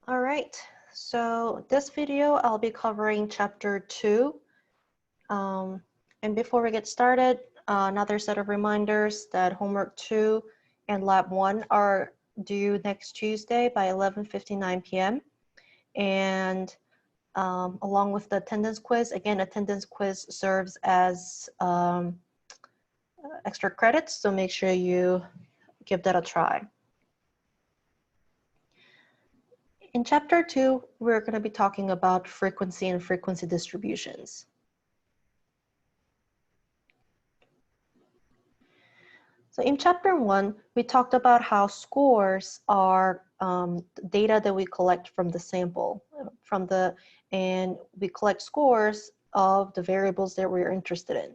All right, so this video I'll be covering chapter 2. And before we get started, another set of reminders that homework 2 and lab 1 are due next Tuesday by 11:59 p.m. And along with the attendance quiz, again, attendance quiz serves as extra credits, so make sure you give that a try. In chapter 2, we're going to be talking about frequency and frequency distributions. So in chapter 1, we talked about how scores are data that we collect from the sample, and we collect scores of the variables that we're interested in.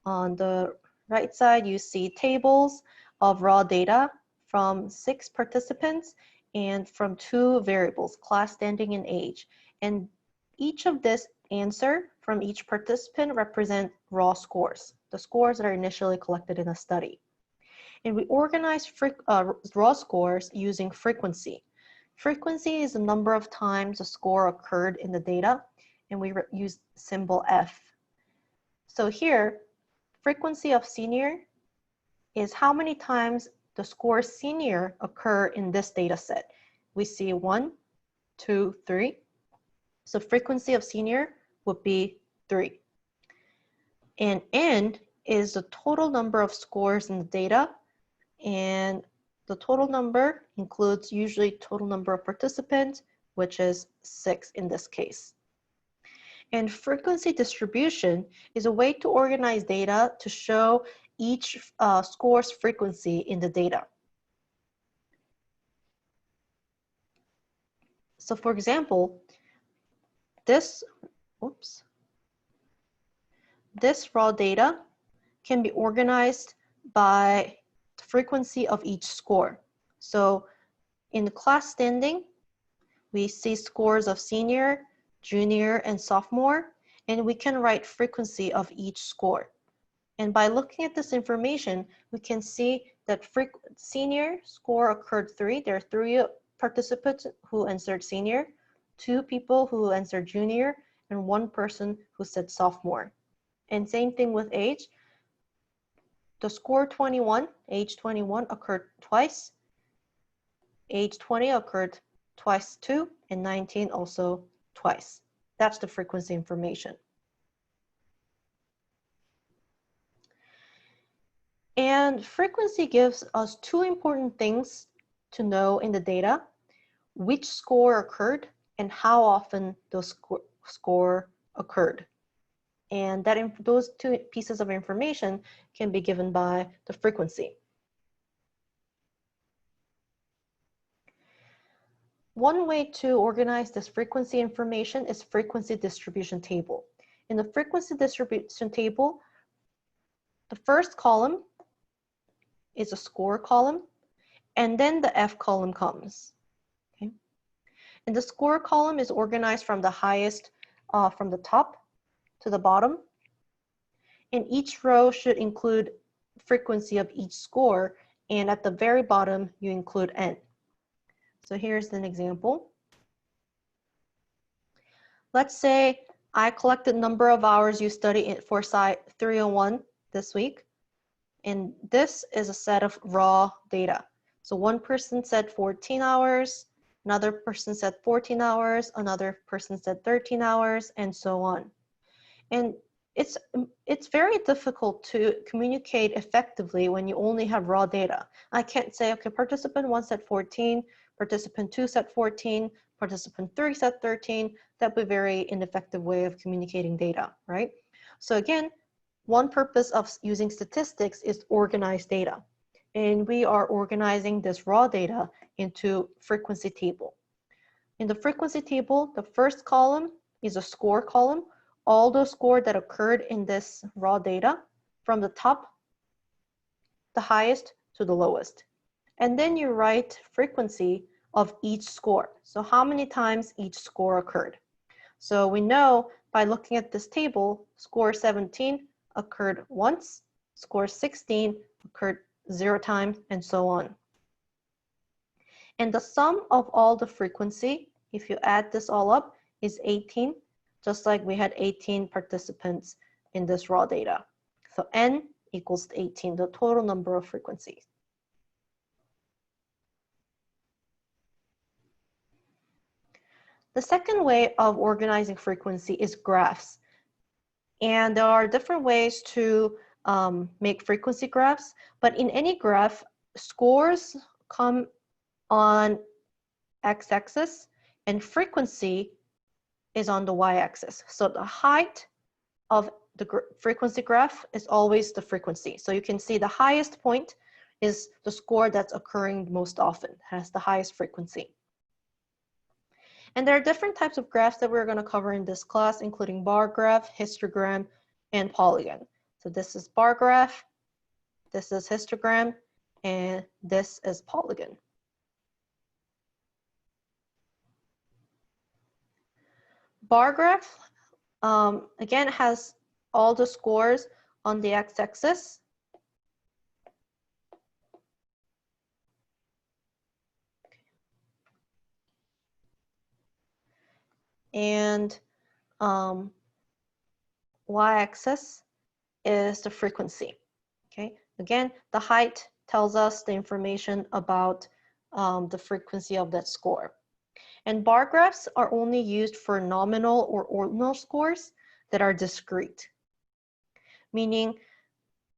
On the right side, you see tables of raw data from 6 participants and from 2 variables, class standing and age. And each of this answer from each participant represent raw scores, the scores that are initially collected in a study. And we organize raw scores using frequency. Frequency is the number of times a score occurred in the data, and we use symbol F. So here, frequency of senior is how many times the score senior occur in this data set. We see 1, 2, 3. So frequency of senior would be 3. And N is the total number of scores in the data, and the total number includes usually total number of participants, which is 6 in this case. And frequency distribution is a way to organize data to show each score's frequency in the data. So for example, this raw data can be organized by the frequency of each score. So in the class standing, we see scores of senior, junior, and sophomore, and we can write frequency of each score. And by looking at this information, we can see that senior score occurred 3. There are 3 participants who answered senior, 2 people who answered junior, and 1 person who said sophomore. And same thing with age. The score 21, age 21 occurred twice. Age 20 occurred twice too, and 19 also twice. That's the frequency information. And frequency gives us 2 important things to know in the data: which score occurred and how often those score occurred. And those 2 pieces of information can be given by the frequency. One way to organize this frequency information is frequency distribution table. In the frequency distribution table, the first column is a score column, and then the F column comes. Okay? And the score column is organized from the highest, from the top to the bottom. And each row should include frequency of each score, and at the very bottom, you include N. So here's an example. Let's say I collected number of hours you studied for Sci 301 this week, and this is a set of raw data. So one person said 14 hours, another person said 14 hours, another person said 13 hours, and so on. And it's very difficult to communicate effectively when you only have raw data. I can't say, okay, participant 1 said 14, participant 2 said 14, participant 3 said 13. That'd be a very ineffective way of communicating data, right? So again, one purpose of using statistics is organized data. And we are organizing this raw data into frequency table. In the frequency table, the first column is a score column. All the score that occurred in this raw data from the top, the highest to the lowest. And then you write frequency of each score. So how many times each score occurred. So we know by looking at this table, score 17 occurred once, score 16 occurred 0 times, and so on. And the sum of all the frequency if you add this all up, is 18, just like we had 18 participants in this raw data. So N equals 18, the total number of frequencies. The second way of organizing frequency is graphs. And there are different ways to make frequency graphs, but in any graph, scores come on x-axis and frequency is on the y-axis. So the height of the frequency graph is always the frequency. So you can see the highest point is the score that's occurring most often, has the highest frequency. And there are different types of graphs that we're going to cover in this class, including bar graph, histogram, and polygon. So this is bar graph, this is histogram, and this is polygon. Bar graph, again, has all the scores on the x-axis. And y-axis is the frequency. Okay, again, the height tells us the information about the frequency of that score. And bar graphs are only used for nominal or ordinal scores that are discrete. Meaning,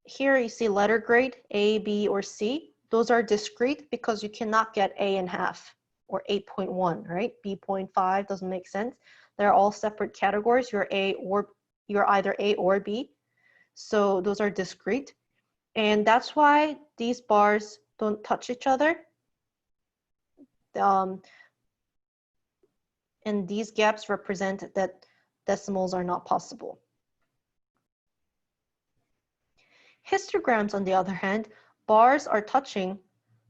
here you see letter grade, A, B, or C. Those are discrete because you cannot get A and half or 8.1, right? B.5 doesn't make sense. They're all separate categories. You're either A or B. So those are discrete. And that's why these bars don't touch each other. And these gaps represent that decimals are not possible. Histograms, on the other hand, bars are touching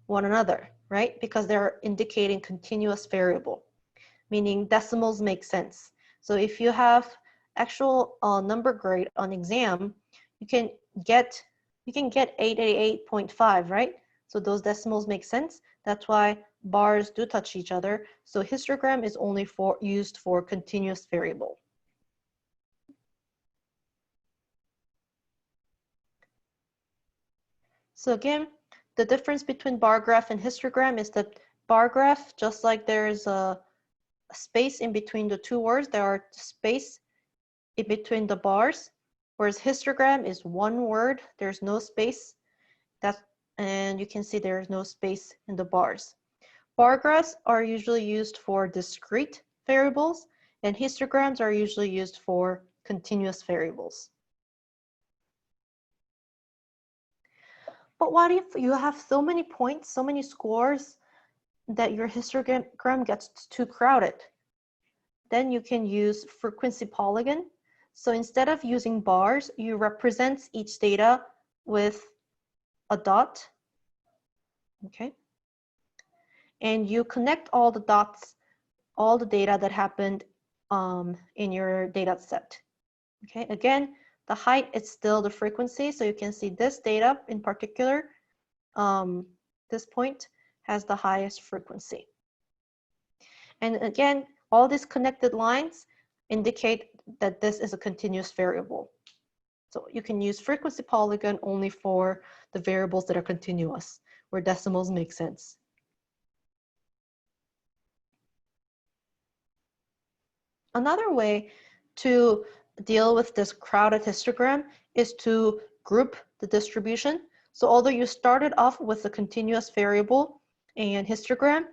one another, right? Because they're indicating continuous variable, meaning decimals make sense. So if you have actual number grade on exam, you can get 888.5, right? So those decimals make sense. That's why bars do touch each other. So histogram is only used for continuous variable. So again, the difference between bar graph and histogram is that bar graph, just like there's a space in between the two words, there are space in between the bars, whereas histogram is one word, there's no space. And you can see there's no space in the bars. Bar graphs are usually used for discrete variables, and histograms are usually used for continuous variables. But what if you have so many points, so many scores, that your histogram gets too crowded? Then you can use frequency polygon. So instead of using bars, you represent each data with a dot, okay? And you connect all the dots, all the data that happened in your data set, okay? Again, the height is still the frequency, so you can see this data in particular, this point has the highest frequency. And again, all these connected lines indicate that this is a continuous variable. So you can use frequency polygon only for the variables that are continuous, where decimals make sense. Another way to deal with this crowded histogram is to group the distribution. So although you started off with a continuous variable and histogram,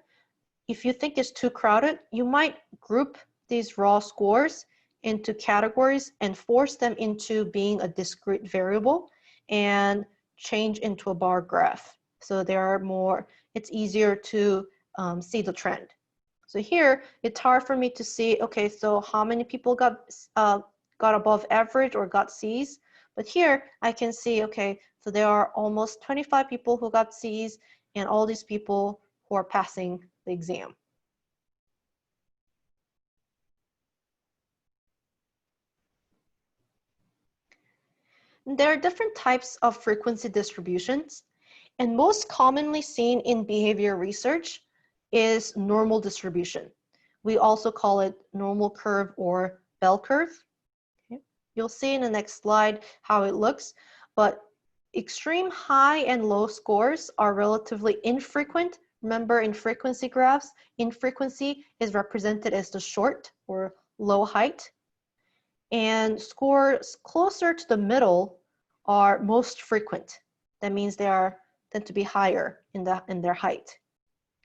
if you think it's too crowded, you might group these raw scores into categories and force them into being a discrete variable and change into a bar graph. So it's easier to see the trend. So here, it's hard for me to see, okay, so how many people got above average or got C's? But here, I can see, okay, so there are almost 25 people who got C's and all these people who are passing the exam. There are different types of frequency distributions, and most commonly seen in behavior research is normal distribution, We also call it normal curve or bell curve. Okay. You'll see in the next slide how it looks, but extreme high and low scores are relatively infrequent. Remember, in frequency graphs, infrequency is represented as the short or low height, and scores closer to the middle are most frequent. That means they tend to be higher in their height.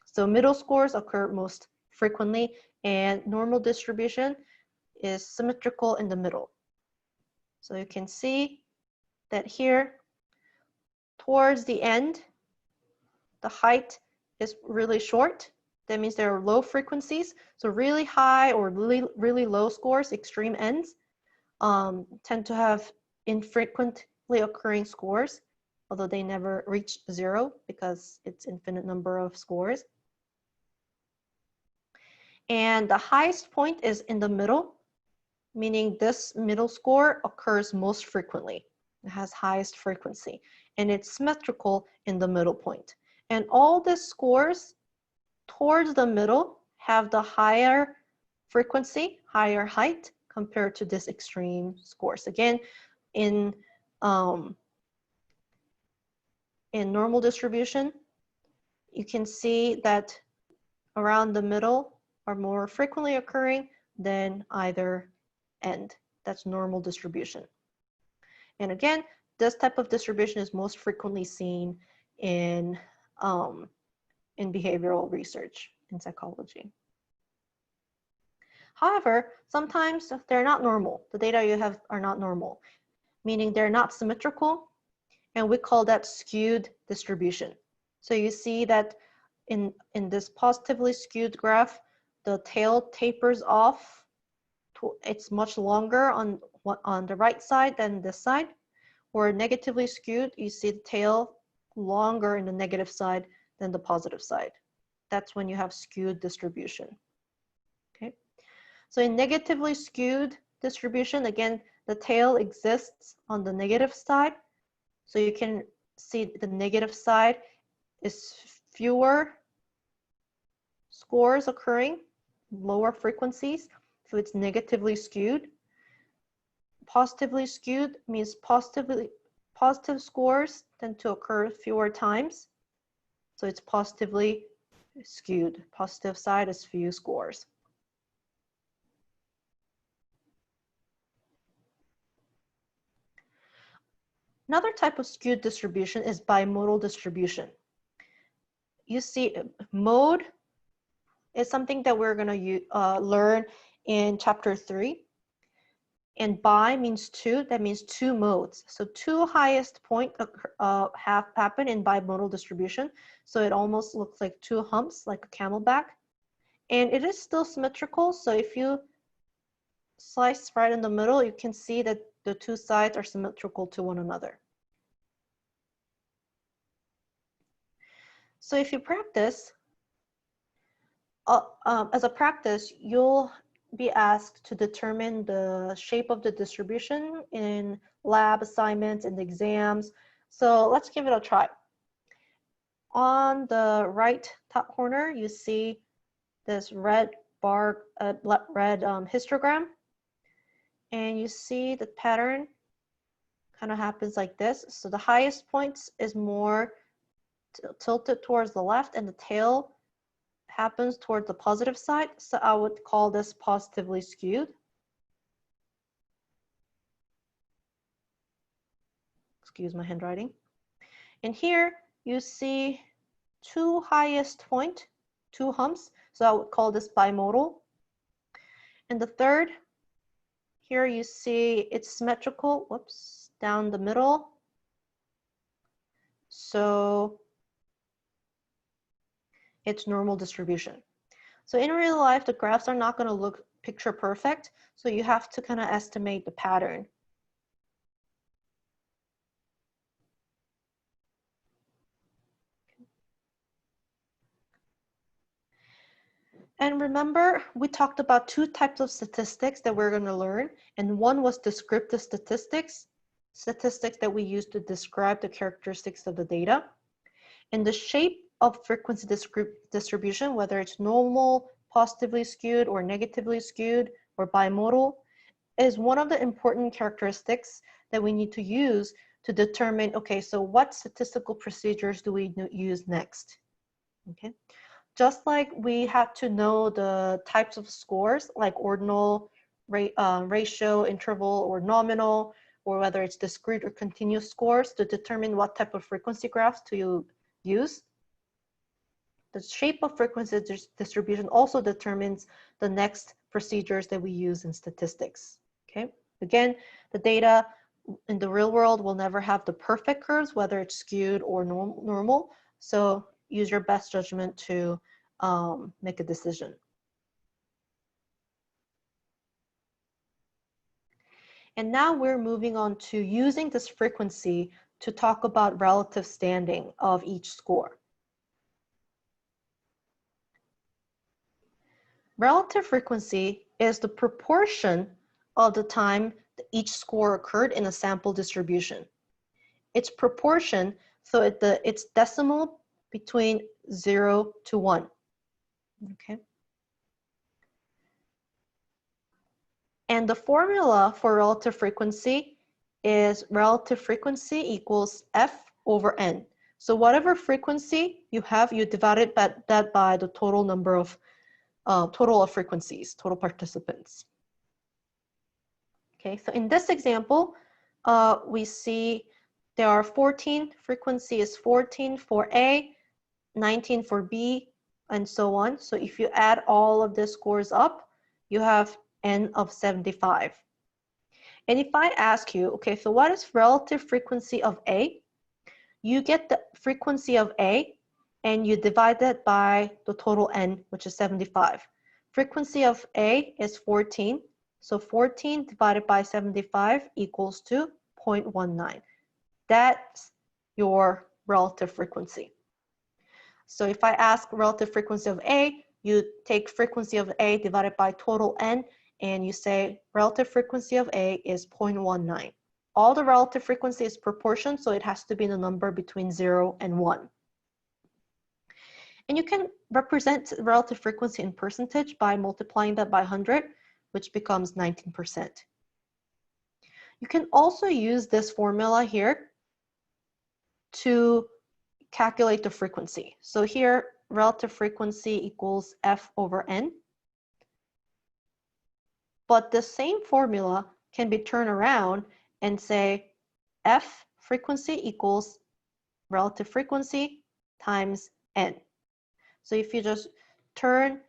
So middle scores occur most frequently, and normal distribution is symmetrical in the middle. So you can see that here, towards the end, the height is really short. That means there are low frequencies. So really high or really low scores, extreme ends, tend to have infrequently occurring scores, although they never reach zero because it's infinite number of scores. And the highest point is in the middle, meaning this middle score occurs most frequently. It has highest frequency, and it's symmetrical in the middle point. And all the scores towards the middle have the higher frequency, higher height compared to this extreme scores. Again, in normal distribution, you can see that around the middle are more frequently occurring than either end. That's normal distribution. And again, this type of distribution is most frequently seen in behavioral research in psychology. However, sometimes they're not normal. The data you have are not normal, meaning they're not symmetrical, and we call that skewed distribution. So you see that in this positively skewed graph, the tail tapers off. It's much longer on the right side than this side. Or negatively skewed, you see the tail longer in the negative side than the positive side. That's when you have skewed distribution. Okay. So in negatively skewed distribution, again, the tail exists on the negative side. So you can see the negative side is fewer scores occurring, lower frequencies, so it's negatively skewed. Positively skewed means positive scores tend to occur fewer times, so it's positively skewed. Positive side is few scores. Another type of skewed distribution is bimodal distribution. You see, mode is something that we're going to learn in chapter 3. And bi means two, that means two modes. So two highest point have happen in bimodal distribution. So it almost looks like two humps, like a camelback. And it is still symmetrical. So if you slice right in the middle, you can see that the two sides are symmetrical to one another. So if you practice, as a practice, you'll be asked to determine the shape of the distribution in lab assignments and exams. So let's give it a try. On the right top corner, you see this red bar, red histogram, and you see the pattern kind of happens like this. So the highest point is more tilted towards the left, and the tail happens towards the positive side. So I would call this positively skewed. Excuse my handwriting. And here you see two highest point, two humps. So I would call this bimodal. And the third, here you see it's symmetrical, whoops, down the middle. So it's normal distribution. So in real life, the graphs are not going to look picture perfect. So you have to kind of estimate the pattern. And remember, we talked about two types of statistics that we're going to learn. And one was descriptive statistics, statistics that we use to describe the characteristics of the data. And the shape of frequency distribution, whether it's normal, positively skewed or negatively skewed or bimodal, is one of the important characteristics that we need to use to determine, okay, so what statistical procedures do we use next? Okay, just like we have to know the types of scores like ordinal, ratio, interval, or nominal, or whether it's discrete or continuous scores to determine what type of frequency graphs to use. The shape of frequency distribution also determines the next procedures that we use in statistics. Okay, again, the data in the real world will never have the perfect curves, whether it's skewed or normal. So use your best judgment to make a decision. And now we're moving on to using this frequency to talk about relative standing of each score. Relative frequency is the proportion of the time that each score occurred in a sample distribution. It's proportion, so it's decimal between 0 to 1. Okay. And the formula for relative frequency is relative frequency equals F over N. So whatever frequency you have, you divide that by the total number of total of frequencies, total participants. Okay, so in this example, we see there are 14, frequency is 14 for A, 19 for B, and so on. So if you add all of the scores up, you have N of 75. And if I ask you, okay, so what is relative frequency of A? You get the frequency of A and you divide that by the total N, which is 75. Frequency of A is 14. So 14 divided by 75 equals to 0.19. That's your relative frequency. So if I ask relative frequency of A, you take frequency of A divided by total N, and you say relative frequency of A is 0.19. All the relative frequency is proportion, so it has to be the number between 0 and 1. And you can represent relative frequency in percentage by multiplying that by 100, which becomes 19%. You can also use this formula here to calculate the frequency. So here, relative frequency equals F over N. But the same formula can be turned around and say F frequency equals relative frequency times N. So if you just turn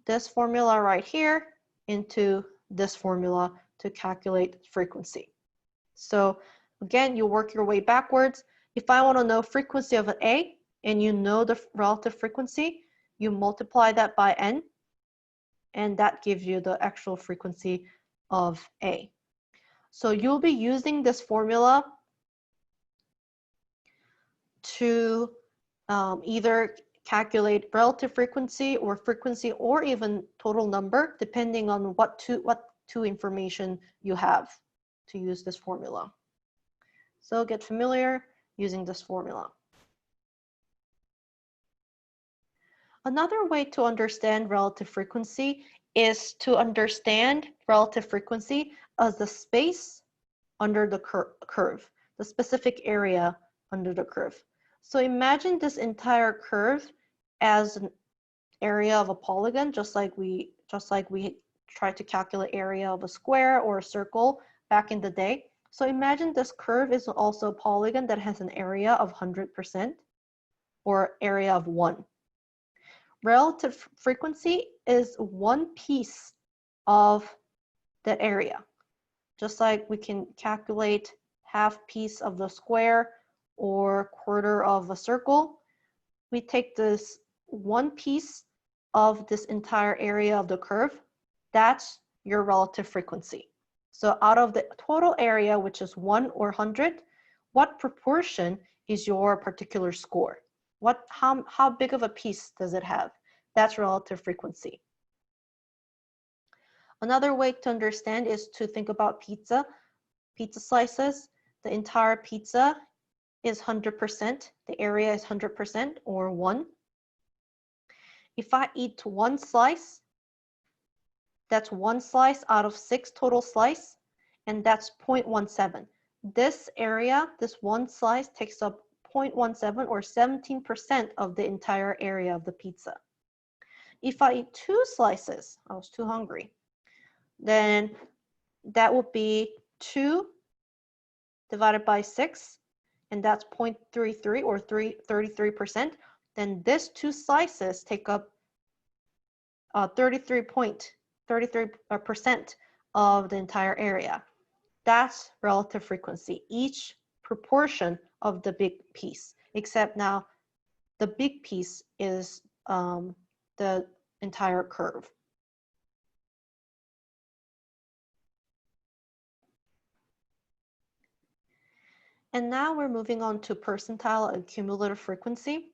this formula right here into this formula to calculate frequency. So again, you work your way backwards. If I want to know frequency of an A and you know the relative frequency, you multiply that by N, and that gives you the actual frequency of A. So you'll be using this formula to either calculate relative frequency or even total number, depending on what two information you have to use this formula. So get familiar using this formula. Another way to understand relative frequency is to understand relative frequency as the space under the curve, the specific area under the curve. So imagine this entire curve as an area of a polygon, just like we tried to calculate area of a square or a circle back in the day. So imagine this curve is also a polygon that has an area of 100% or area of 1. Relative frequency is one piece of that area. Just like we can calculate half piece of the square or quarter of a circle, we take this one piece of this entire area of the curve. That's your relative frequency. So out of the total area, which is 1 or 100, what proportion is your particular score? How big of a piece does it have? That's relative frequency. Another way to understand is to think about pizza slices. The entire pizza is 100%. The area is 100% or 1. If I eat one slice, That's one slice out of 6 total slice, and that's 0.17. This area, this one slice, takes up 0.17 or 17% of the entire area of the pizza. If I eat 2 slices, I was too hungry, then that would be 2 divided by 6, and that's 0.33 or 33%. Then this 2 slices take up 33% of the entire area. That's relative frequency, each proportion of the big piece, except now the big piece is the entire curve. And now we're moving on to percentile and cumulative frequency.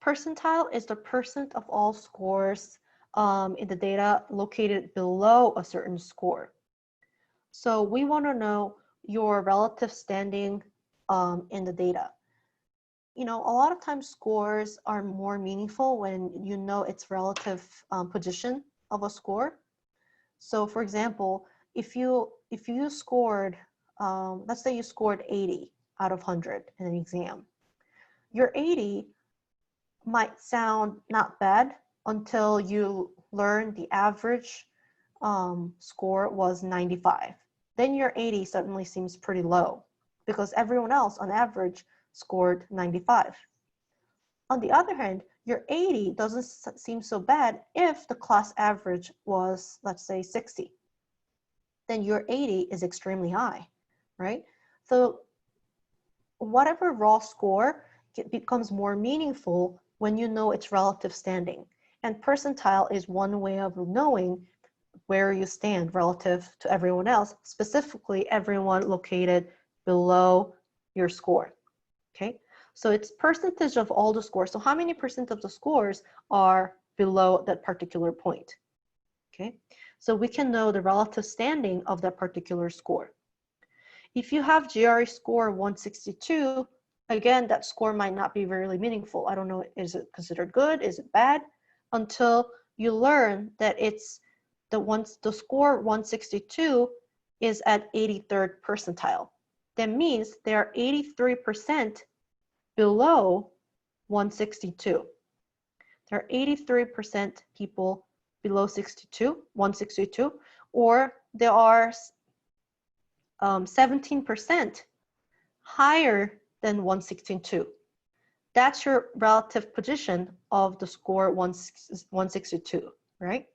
Percentile is the percent of all scores in the data located below a certain score. So we want to know your relative standing in the data. You know, a lot of times scores are more meaningful when you know its relative position of a score. So for example, if you scored, let's say you scored 80 out of 100 in an exam, your 80 might sound not bad until you learn the average score was 95. Then your 80 suddenly seems pretty low because everyone else on average scored 95. On the other hand, your 80 doesn't seem so bad if the class average was, let's say, 60. Then your 80 is extremely high, right? So whatever raw score becomes more meaningful when you know its relative standing. And percentile is one way of knowing where you stand relative to everyone else, specifically everyone located below your score, okay? So it's percentage of all the scores. So how many percent of the scores are below that particular point, okay? So we can know the relative standing of that particular score. If you have GRE score 162, again, that score might not be really meaningful. I don't know, is it considered good? Is it bad? Until you learn that it's the score 162 is at 83rd percentile. That means they are 83% below 162. There are 83% people below 162, or there are 17% higher than 162. That's your relative position of the score 162, right?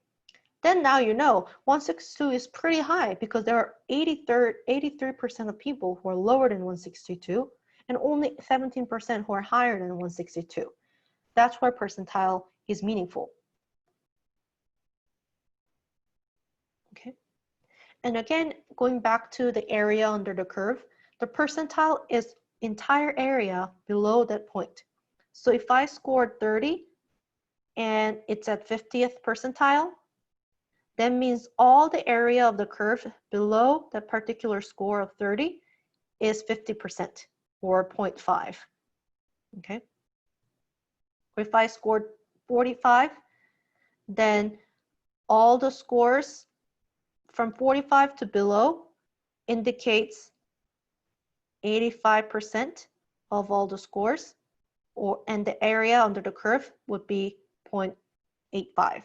Then now you know 162 is pretty high because there are 83% of people who are lower than 162 and only 17% who are higher than 162. That's where percentile is meaningful. Okay. And again, going back to the area under the curve, the percentile is entire area below that point. So if I scored 30 and it's at 50th percentile, that means all the area of the curve below that particular score of 30 is 50% or 0.5, okay? If I scored 45, then all the scores from 45 to below indicates 85% of all the scores, and the area under the curve would be 0.85,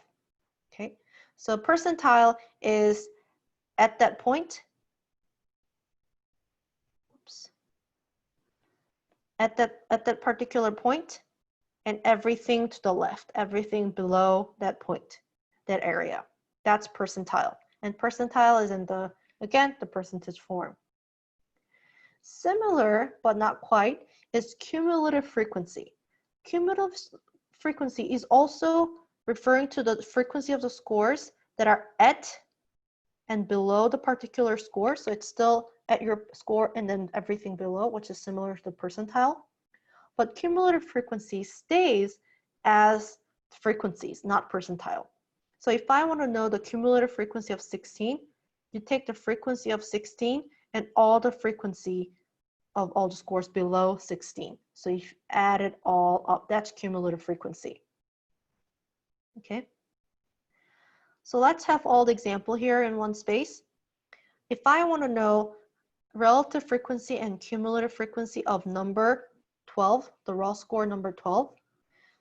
okay? So percentile is at that point, at that particular point, and everything to the left, everything below that point, that area. That's percentile. And percentile is in the, again, the percentage form. Similar, but not quite, is cumulative frequency. Cumulative frequency is also referring to the frequency of the scores that are at and below the particular score. So it's still at your score and then everything below, which is similar to the percentile. But cumulative frequency stays as frequencies, not percentile. So if I want to know the cumulative frequency of 16, you take the frequency of 16 and all the frequency of all the scores below 16. So if you add it all up, that's cumulative frequency. Okay. So let's have all the example here in one space. If I want to know relative frequency and cumulative frequency of number 12, the raw score number 12,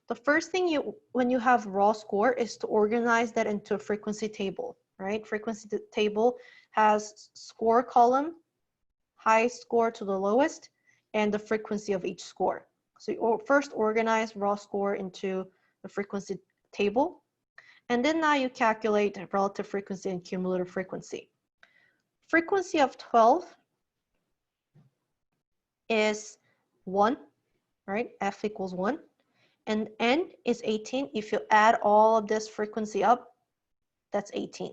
the first thing when you have raw score is to organize that into a frequency table, right? Frequency table has score column, highest score to the lowest, and the frequency of each score. So you first organize raw score into the frequency table, and then now you calculate relative frequency and cumulative frequency. Frequency of 12 is 1, right? F equals 1. And N is 18. If you add all of this frequency up, that's 18.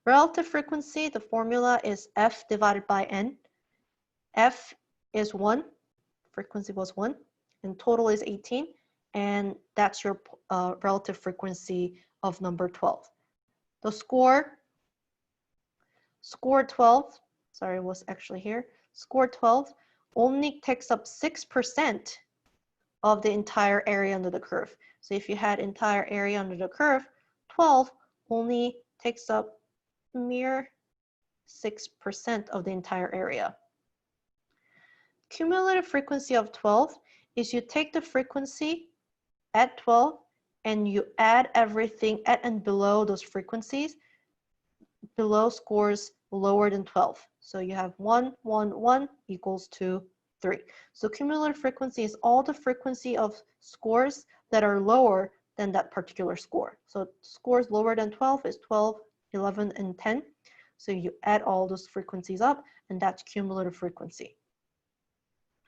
Relative frequency, the formula is F divided by N. F is 1, frequency was 1, and total is 18. And that's your relative frequency of number 12. The score 12, sorry, was actually here. Score 12 only takes up 6% of the entire area under the curve. So if you had entire area under the curve, 12 only takes up mere 6% of the entire area. Cumulative frequency of 12 is you take the frequency at 12 and you add everything at and below those frequencies, below scores lower than 12. So you have 1, 1, 1 equals to 3. So cumulative frequency is all the frequency of scores that are lower than that particular score. So scores lower than 12 is 12, 11, and 10. So you add all those frequencies up, and that's cumulative frequency.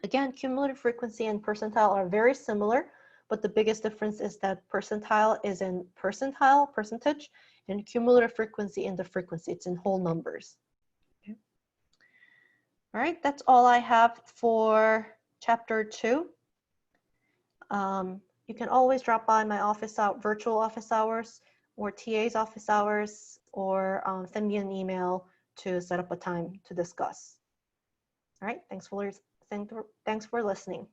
Again, cumulative frequency and percentile are very similar, but the biggest difference is that percentile is in percentile, percentage, and cumulative frequency in the frequency. It's in whole numbers. Okay. All right, that's all I have for chapter 2. You can always drop by my office virtual office hours or TA's office hours, or send me an email to set up a time to discuss. All right, thanks for listening.